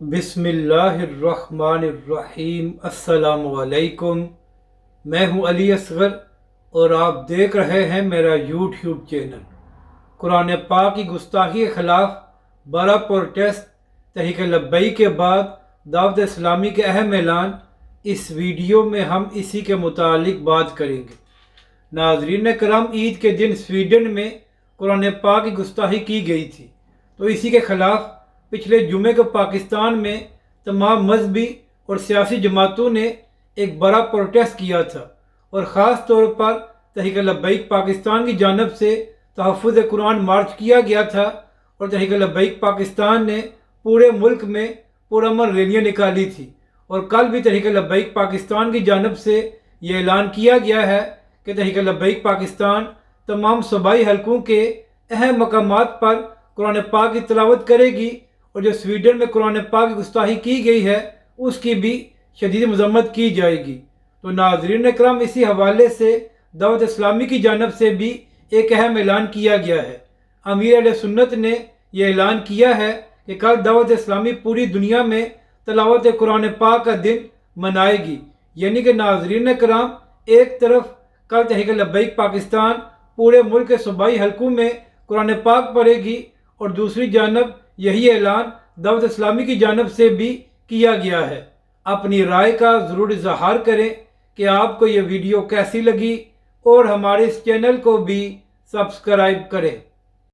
بسم اللہ الرحمن الرحیم۔ السلام علیکم، میں ہوں علی اصغر اور آپ دیکھ رہے ہیں میرا یوٹیوب چینل۔ قرآن پاک کی گستاخی کے خلاف بڑا پروٹیسٹ تحریک لبیک کے بعد دعوت اسلامی کے اہم اعلان، اس ویڈیو میں ہم اسی کے متعلق بات کریں گے۔ ناظرین کرام، عید کے دن سویڈن میں قرآن پاک کی گستاخی کی گئی تھی، تو اسی کے خلاف پچھلے جمعے کو پاکستان میں تمام مذہبی اور سیاسی جماعتوں نے ایک بڑا پروٹیسٹ کیا تھا، اور خاص طور پر تحریک لبیک پاکستان کی جانب سے تحفظ قرآن مارچ کیا گیا تھا، اور تحریک لبیک پاکستان نے پورے ملک میں پرامن ریلیاں نکالی تھی۔ اور کل بھی تحریک لبیک پاکستان کی جانب سے یہ اعلان کیا گیا ہے کہ تحریک لبیک پاکستان تمام صوبائی حلقوں کے اہم مقامات پر قرآن پاک کی تلاوت کرے گی، اور جو سویڈن میں قرآن پاک کی گستاخی کی گئی ہے اس کی بھی شدید مذمت کی جائے گی۔ تو ناظرین اکرام، اسی حوالے سے دعوت اسلامی کی جانب سے بھی ایک اہم اعلان کیا گیا ہے۔ امیر اہل سنت نے یہ اعلان کیا ہے کہ کل دعوت اسلامی پوری دنیا میں تلاوت قرآن پاک کا دن منائے گی، یعنی کہ ناظرین اکرام، ایک طرف کل تحریک لبیک پاکستان پورے ملک کے صوبائی حلقوں میں قرآن پاک پڑھے گی، اور دوسری جانب یہی اعلان دعوت اسلامی کی جانب سے بھی کیا گیا ہے۔ اپنی رائے کا ضرور اظہار کریں کہ آپ کو یہ ویڈیو کیسی لگی، اور ہمارے اس چینل کو بھی سبسکرائب کریں۔